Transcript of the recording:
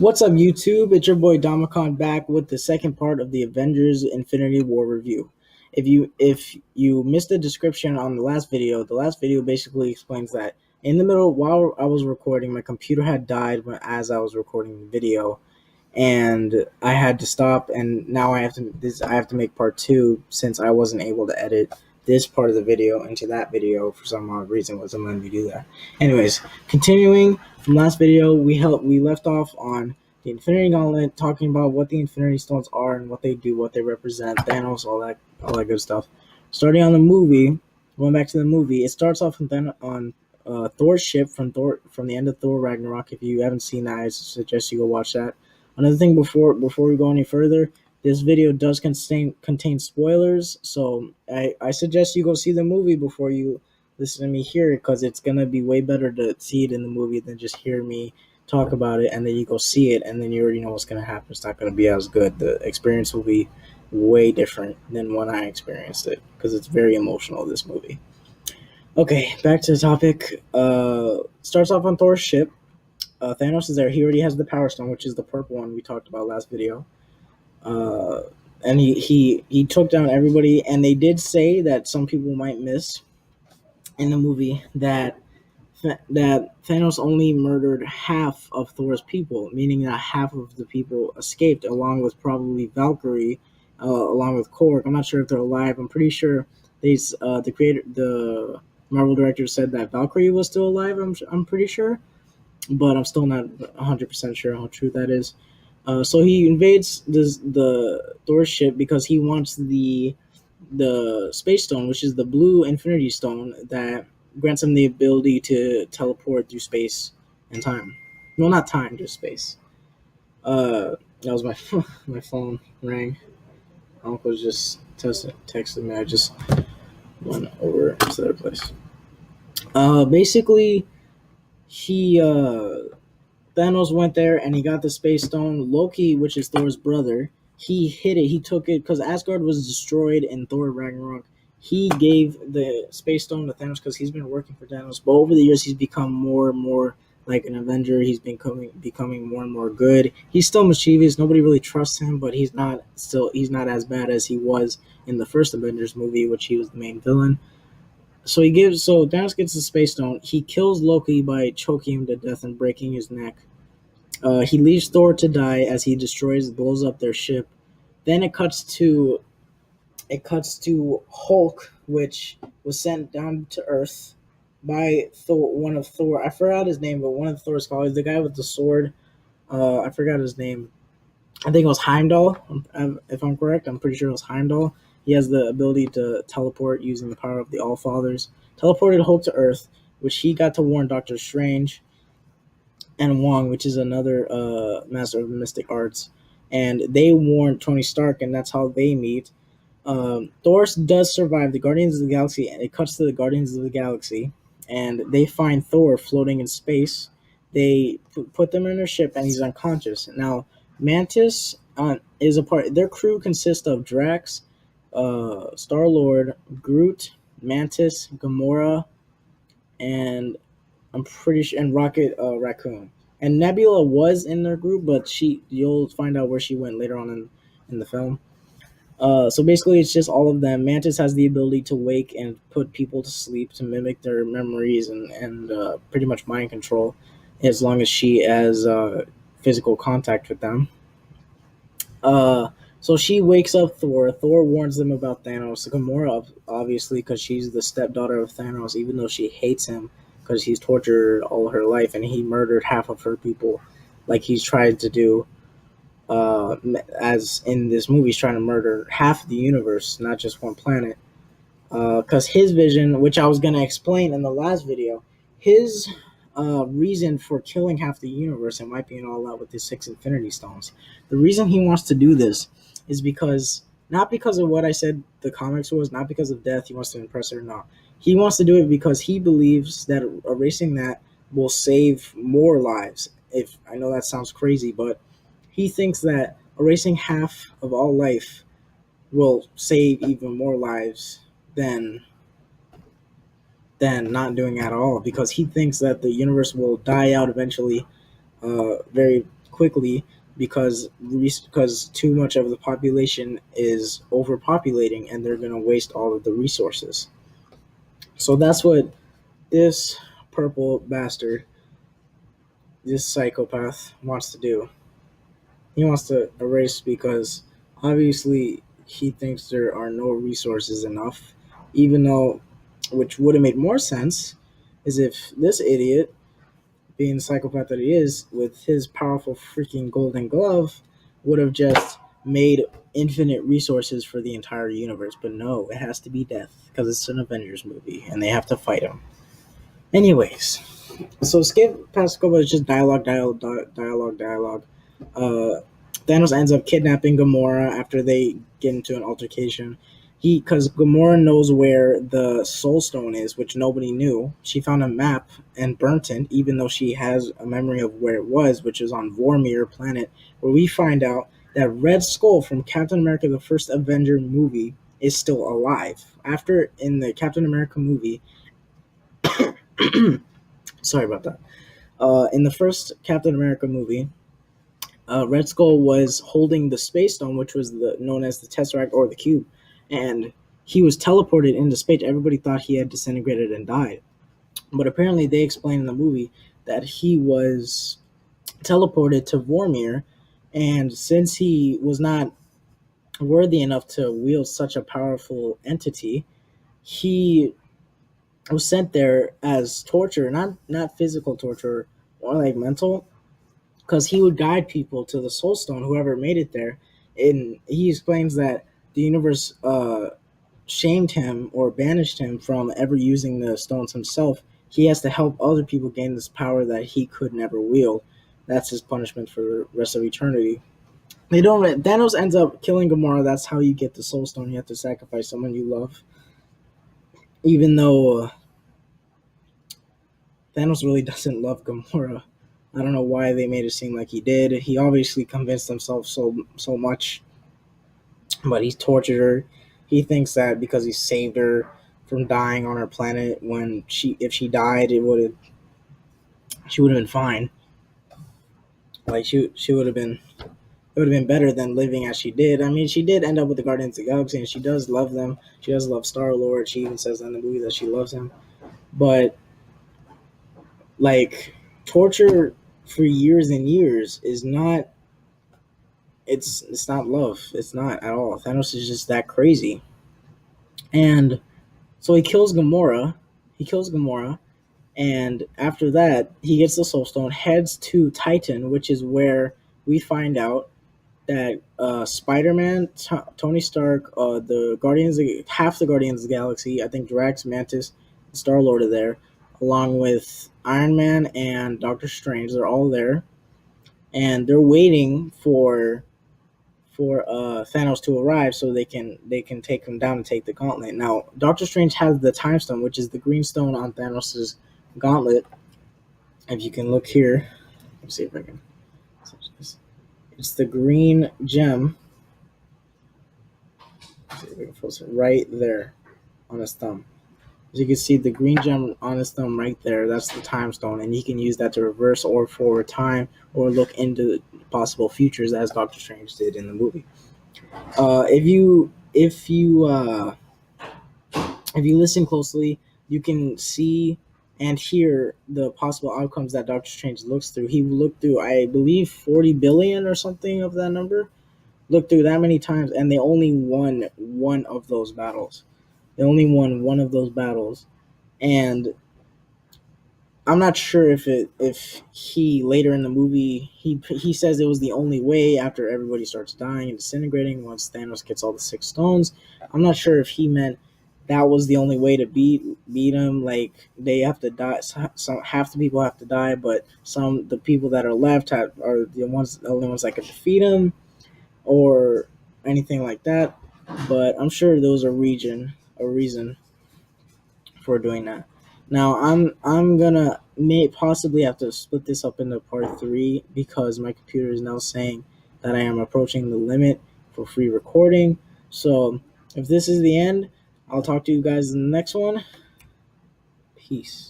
What's up, YouTube? It's your boy Domicon back with the second part of the Avengers Infinity War review. If you missed the description on the last video basically explains that in the middle while I was recording, my computer had died as I was recording the video, and I had to stop. And now I have to make part two since I wasn't able to edit this part of the video into that video for some odd reason. Wasn't letting me do that. Anyways, continuing from last video, we left off on the Infinity Gauntlet, talking about what the Infinity Stones are and what they do, what they represent, Thanos, all that good stuff. Starting on the movie, going back to the movie, it starts off on Thor's ship from the end of Thor Ragnarok. If you haven't seen that, I suggest you go watch that. Another thing before we go any further, this video does contain spoilers, so I suggest you go see the movie before you listen to me here, because it's gonna be way better to see it in the movie than just hear me talk about it and then you go see it and then you already know what's gonna happen. It's not gonna be as good. The experience will be way different than when I experienced it because it's very emotional. This movie. Okay, back to the topic. Starts off on Thor's ship. Thanos is there. He already has the Power Stone, which is the purple one we talked about last video. Uh, and he took down everybody. And they did say that some people might miss in the movie that Thanos only murdered half of Thor's people, meaning that half of the people escaped, along with probably Valkyrie, along with Korg. I'm not sure if they're alive. I'm pretty sure the Marvel director said that Valkyrie was still alive. I'm pretty sure, but I'm still not 100% sure how true that is. So he invades the Thor ship because he wants the Space Stone, which is the blue Infinity Stone that grants him the ability to teleport through space and time. Well, not time, just space. That was my my phone rang. My uncle was just texted me. I just went over to their place. Basically, he Thanos went there and he got the Space Stone. Loki, which is Thor's brother, he hid it. He took it because Asgard was destroyed in Thor Ragnarok. He gave the Space Stone to Thanos because he's been working for Thanos. But over the years, he's become more and more like an Avenger. He's becoming more and more good. He's still mischievous. Nobody really trusts him, but he's not as bad as he was in the first Avengers movie, which he was the main villain. So Thanos gets the Space Stone. He kills Loki by choking him to death and breaking his neck. He leaves Thor to die as he blows up their ship. Then it cuts to Hulk, which was sent down to Earth by Thor. One of Thor, I forgot his name, but one of Thor's colleagues, the guy with the sword. I forgot his name. I think it was Heimdall. If I'm correct, I'm pretty sure it was Heimdall. He has the ability to teleport using the power of the All Fathers. Teleported Hulk to Earth, which he got to warn Doctor Strange and Wong, which is another master of the mystic arts, and they warned Tony Stark, and that's how they meet. Thor does survive the Guardians of the Galaxy, and it cuts to the Guardians of the Galaxy, and they find Thor floating in space. They put them in their ship, and he's unconscious. Now, Mantis is a part. Their crew consists of Drax, Star Lord, Groot, Mantis, Gamora, and I'm pretty sure, and Rocket Raccoon. And Nebula was in their group, but you'll find out where she went later on in the film. So basically, it's just all of them. Mantis has the ability to wake and put people to sleep to mimic their memories and pretty much mind control, as long as she has physical contact with them. So she wakes up Thor. Thor warns them about Thanos. Gamora, obviously, because she's the stepdaughter of Thanos, even though she hates him because he's tortured all her life and he murdered half of her people, like he's tried to do. As in this movie, he's trying to murder half the universe, not just one planet. Because his vision, which I was going to explain in the last video, his reason for killing half the universe and wiping it all out with his 6 Infinity Stones, the reason he wants to do this is because, not because of what I said the comics was, not because of death, he wants to impress her, no. He wants to do it because he believes that erasing that will save more lives. If I know that sounds crazy, but he thinks that erasing half of all life will save even more lives than not doing it at all, because he thinks that the universe will die out eventually, very quickly because too much of the population is overpopulating and they're going to waste all of the resources. So that's what this purple bastard, this psychopath, wants to do. He wants to erase because obviously he thinks there are no resources enough, even though, which would have made more sense, is if this idiot, being the psychopath that he is, with his powerful freaking golden glove, would have just made infinite resources for the entire universe. But no, it has to be death because it's an Avengers movie and they have to fight him. Anyways, so skip past a couple. It's just dialogue. Uh, Thanos ends up kidnapping Gamora after they get into an altercation. Because Gamora knows where the Soul Stone is, which nobody knew. She found a map and burnt it, even though she has a memory of where it was, which is on Vormir planet, where we find out that Red Skull from Captain America: The First Avenger movie is still alive. After in the Captain America movie, sorry about that. In the first Captain America movie, Red Skull was holding the Space Stone, which was known as the Tesseract or the Cube, and he was teleported into space. Everybody thought he had disintegrated and died, but apparently they explained in the movie that he was teleported to Vormir, and since he was not worthy enough to wield such a powerful entity, he was sent there as torture, not physical torture, or like mental, because he would guide people to the Soul Stone, whoever made it there. And he explains that the universe shamed him or banished him from ever using the stones himself. He has to help other people gain this power that he could never wield. That's his punishment for the rest of eternity. They don't. Thanos ends up killing Gamora. That's how you get the Soul Stone. You have to sacrifice someone you love. Even though Thanos really doesn't love Gamora. I don't know why they made it seem like he did. He obviously convinced himself so much, but he's tortured her. He thinks that because he saved her from dying on her planet, when if she died, she would have been fine. Like she would have been, it would have been better than living as she did. I mean, she did end up with the Guardians of the Galaxy, and she does love them. She does love Star-Lord. She even says in the movie that she loves him. But like torture for years and years is not, it's not love. It's not at all. Thanos is just that crazy. And so he kills Gamora. He kills Gamora, and after that, he gets the Soul Stone, heads to Titan, which is where we find out that Spider-Man, Tony Stark, the half the Guardians of the Galaxy, I think Drax, Mantis, Star Lord are there, along with Iron Man and Doctor Strange. They're all there, and they're waiting for Thanos to arrive so they can take him down and take the gauntlet. Now, Doctor Strange has the Time Stone, which is the green stone on Thanos' gauntlet. If you can look here, let's see if I can. It's the green gem. Let's see if I can focus it right there on his thumb. As you can see, the green gem on his thumb right there, that's the Time Stone, and he can use that to reverse or forward time or look into possible futures as Doctor Strange did in the movie. If you listen closely, you can see and hear the possible outcomes that Doctor Strange looks through. He looked through, I believe, 40 billion or something of that number. Looked through that many times, and they only won one of those battles. They only won one of those battles, and I'm not sure if he later in the movie he says it was the only way after everybody starts dying and disintegrating once Thanos gets all the six stones. I'm not sure if he meant that was the only way to beat him. Like they have to die. Some half the people have to die, but the people that are left are the only ones that can defeat him, or anything like that. But I'm sure there was a reason for doing that. Now I'm gonna may possibly have to split this up into part three because my computer is now saying that I am approaching the limit for free recording. So if this is the end, I'll talk to you guys in the next one. Peace.